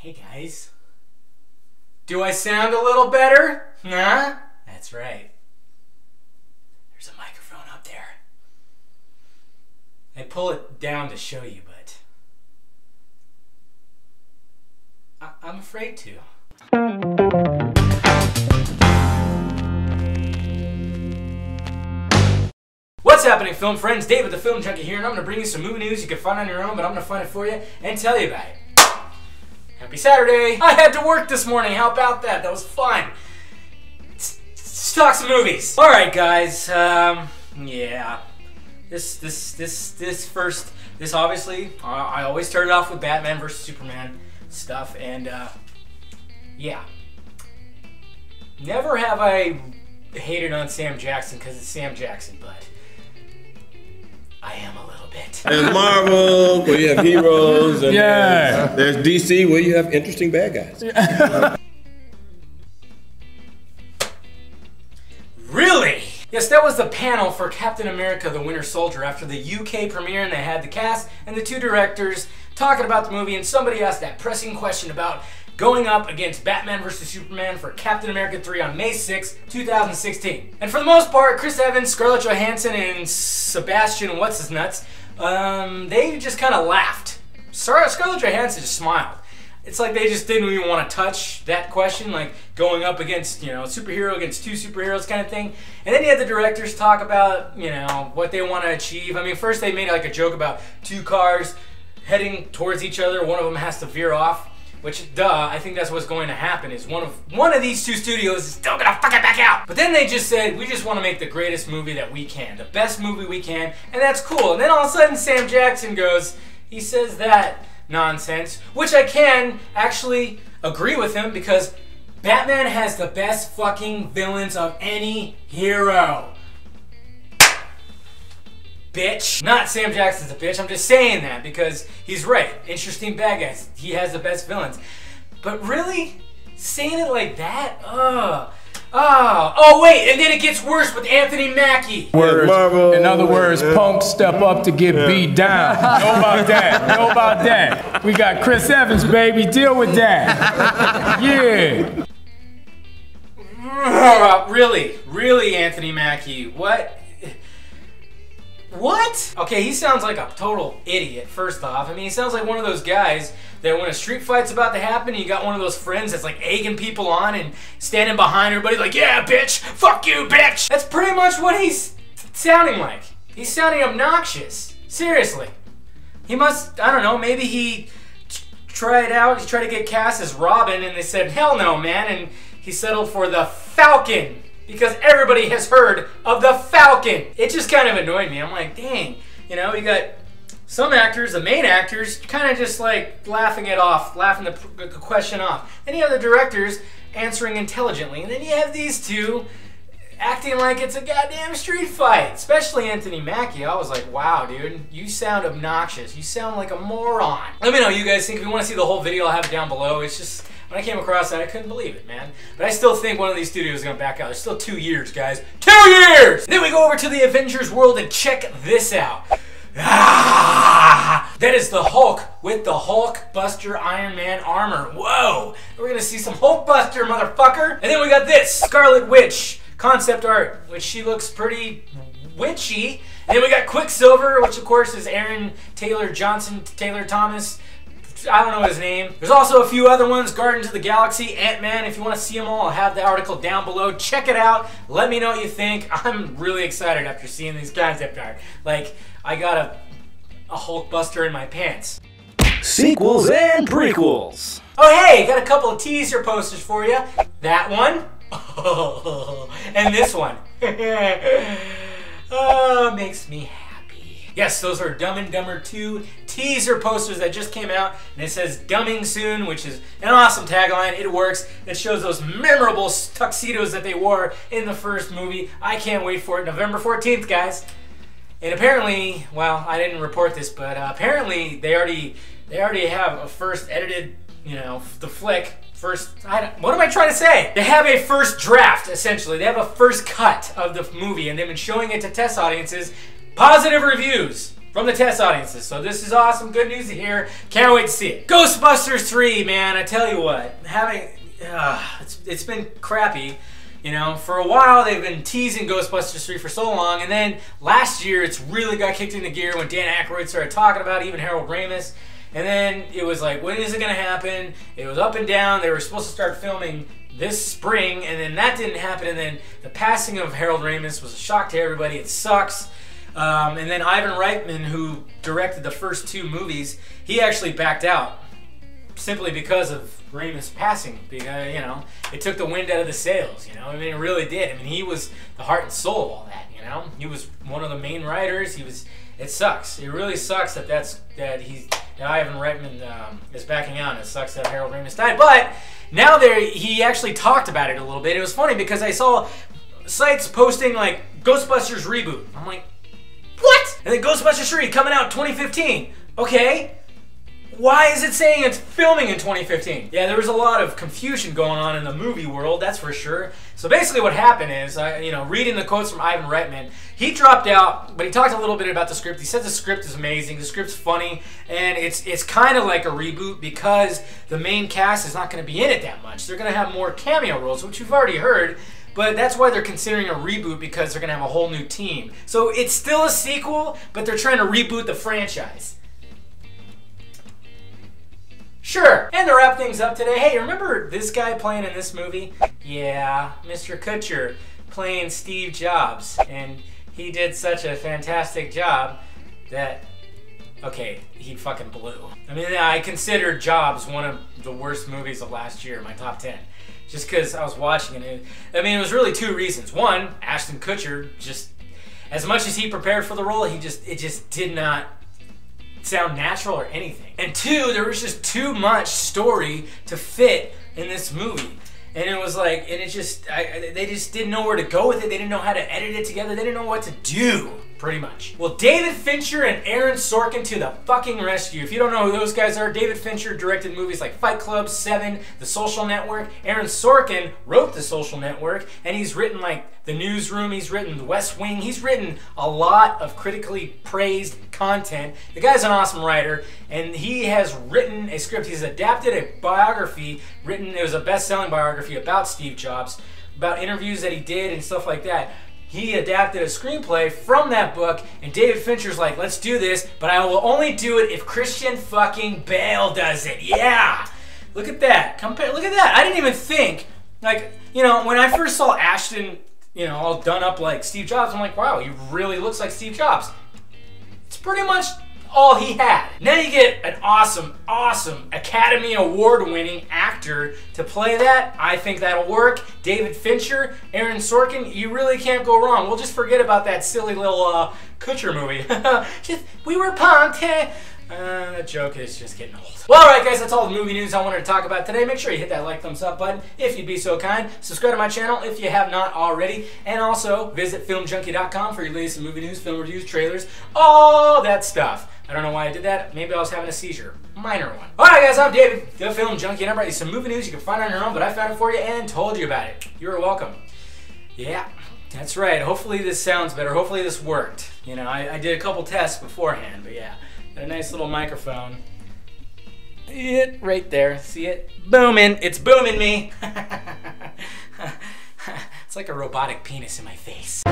Hey guys. Do I sound a little better? Huh? That's right. There's a microphone up there. I pull it down to show you, but I'm afraid to. What's happening, film friends? David the Film Junkie here, and I'm going to bring you some movie news you can find on your own, but I'm going to find it for you and tell you about it. Happy Saturday! I had to work this morning. How about that? That was fun. Let's talk some movies. All right, guys. Yeah. This obviously, I always started off with Batman vs Superman stuff, and yeah. Never have I hated on Sam Jackson because it's Sam Jackson, but I am a little bit. There's Marvel, where you have heroes, and there's DC, where you have interesting bad guys. Really? Yes, that was the panel for Captain America the Winter Soldier after the UK premiere, and they had the cast and the two directors talking about the movie, and somebody asked that pressing question about going up against Batman vs Superman for Captain America 3 on May 6, 2016. And for the most part, Chris Evans, Scarlett Johansson, and Sebastian What's-His-Nuts, they just kind of laughed. Scarlett Johansson just smiled. It's like they just didn't even want to touch that question, like going up against, you know, superhero against two superheroes kind of thing. And then you had the directors talk about, you know, what they want to achieve. I mean, first they made like a joke about two cars heading towards each other. One of them has to veer off. Which, duh, I think that's what's going to happen, is one of these two studios is still gonna fuck it back out. But then they just said, we just want to make the greatest movie that we can, the best movie we can, and that's cool. And then all of a sudden Sam Jackson goes, he says that nonsense, which I can actually agree with him, because Batman has the best fucking villains of any hero. Bitch. Not Sam Jackson's a bitch, I'm just saying that because he's right. Interesting bad guys. He has the best villains. But really? Saying it like that? Oh wait, and then it gets worse with Anthony Mackie. In other words, punks step up to get beat down. Know about that. Know about that. We got Chris Evans, baby. Deal with that. Yeah. Really, Anthony Mackie? What? What? Okay, he sounds like a total idiot, first off. I mean, he sounds like one of those guys that when a street fight's about to happen, you got one of those friends that's like egging people on and standing behind everybody like, yeah, bitch, fuck you, bitch. That's pretty much what he's sounding like. He's sounding obnoxious. Seriously. He must, I don't know, maybe he tried to get cast as Robin, and they said, hell no, man, and he settled for the Falcon. Because everybody has heard of the Falcon. It just kind of annoyed me. I'm like, dang, you know, you got some actors, the main actors, kind of just like laughing the question off. Then you have the directors answering intelligently, and then you have these two acting like it's a goddamn street fight. Especially Anthony Mackie. I was like, wow, dude, you sound obnoxious. You sound like a moron. Let me know what you guys think. If you want to see the whole video, I'll have it down below. It's just, when I came across that, I couldn't believe it, man. But I still think one of these studios is going to back out. There's still 2 years, guys. 2 years! Then we go over to the Avengers world and check this out. That is the Hulk with the Hulkbuster Iron Man armor. Whoa! We're going to see some Hulkbuster, motherfucker. And then we got this Scarlet Witch concept art, which she looks pretty witchy. And then we got Quicksilver, which of course is Aaron Taylor Thomas. I don't know his name. There's also a few other ones. Guardians of the Galaxy, Ant-Man. If you want to see them all, I'll have the article down below. Check it out. Let me know what you think. I'm really excited after seeing these concept art. Like, I got a Hulkbuster in my pants. Sequels and prequels. Oh hey, got a couple of teaser posters for you. That one. And this one. Oh, makes me happy. Yes, those are Dumb and Dumber 2 teaser posters that just came out, and it says "Dumbing Soon," which is an awesome tagline. It works. It shows those memorable tuxedos that they wore in the first movie. I can't wait for it. November 14th, guys. And apparently, well, I didn't report this, but apparently they already have a first edited, you know, the flick. What am I trying to say? They have a first draft, essentially. They have a first cut of the movie, and they've been showing it to test audiences. Positive reviews from the test audiences. So this is awesome. Good news to hear. Can't wait to see it. Ghostbusters 3, man. I tell you what, it's been crappy. You know, for a while they've been teasing Ghostbusters 3 for so long, and then last year it's really got kicked into gear when Dan Aykroyd started talking about it, even Harold Ramis. And then it was like, when is it going to happen? It was up and down. They were supposed to start filming this spring, and then that didn't happen. And then the passing of Harold Ramis was a shock to everybody. It sucks. And then Ivan Reitman, who directed the first 2 movies, he actually backed out simply because of Ramis passing. Because, you know, it took the wind out of the sails, you know. I mean, it really did. I mean, he was the heart and soul of all that, you know. He was one of the main writers. It sucks. It really sucks that Ivan Reitman is backing out, and it sucks that Harold Ramis died. But now he actually talked about it a little bit. It was funny because I saw sites posting like Ghostbusters reboot. I'm like, what? And then Ghostbusters 3 coming out 2015. Okay. Why is it saying it's filming in 2015? Yeah, there was a lot of confusion going on in the movie world, that's for sure. So basically what happened is, reading the quotes from Ivan Reitman, he dropped out, but he talked a little bit about the script. He said the script is amazing, the script's funny, and it's kind of like a reboot because the main cast is not going to be in it that much. They're going to have more cameo roles, which you've already heard, but that's why they're considering a reboot, because they're going to have a whole new team. So it's still a sequel, but they're trying to reboot the franchise. Sure. And to wrap things up today, hey, remember this guy playing in this movie? Yeah, Mr. Kutcher playing Steve Jobs. And he did such a fantastic job that, okay, he fucking blew. I mean, I consider Jobs one of the worst movies of last year, my top 10. Just because I was watching it. I mean, it was really 2 reasons. One, Ashton Kutcher, just, as much as he prepared for the role, it just did not sound natural or anything. And 2, there was just too much story to fit in this movie. And it was like, and it just, they just didn't know where to go with it. They didn't know how to edit it together. They didn't know what to do, pretty much. Well, David Fincher and Aaron Sorkin to the fucking rescue. If you don't know who those guys are, David Fincher directed movies like Fight Club, Seven, The Social Network. Aaron Sorkin wrote The Social Network, and he's written like The Newsroom, he's written The West Wing, he's written a lot of critically praised content. The guy's an awesome writer, and he has written a script. He's adapted a biography, it was a best-selling biography about Steve Jobs, about interviews that he did and stuff like that. He adapted a screenplay from that book, and David Fincher's like, let's do this, but I will only do it if Christian fucking Bale does it. Yeah! Look at that. Look at that. I didn't even think, like, you know, when I first saw Ashton, you know, all done up like Steve Jobs, I'm like, wow, he really looks like Steve Jobs. It's pretty much all he had. Now you get an awesome, awesome Academy Award-winning actor to play that. I think that'll work. David Fincher, Aaron Sorkin, you really can't go wrong. We'll just forget about that silly little Kutcher movie. We were punked. That joke is just getting old. Well, alright guys, that's all the movie news I wanted to talk about today. Make sure you hit that like, thumbs up button if you'd be so kind. Subscribe to my channel if you have not already. And also, visit filmjunkie.com for your latest movie news, film reviews, trailers, all that stuff. I don't know why I did that. Maybe I was having a seizure. Minor one. Alright guys, I'm David, the Film Junkie, and I brought you some movie news you can find on your own, but I found it for you and told you about it. You're welcome. Yeah, that's right. Hopefully this sounds better. Hopefully this worked. You know, I did a couple tests beforehand, but yeah. Got a nice little microphone. It right there. See it? Booming. It's booming me. It's like a robotic penis in my face.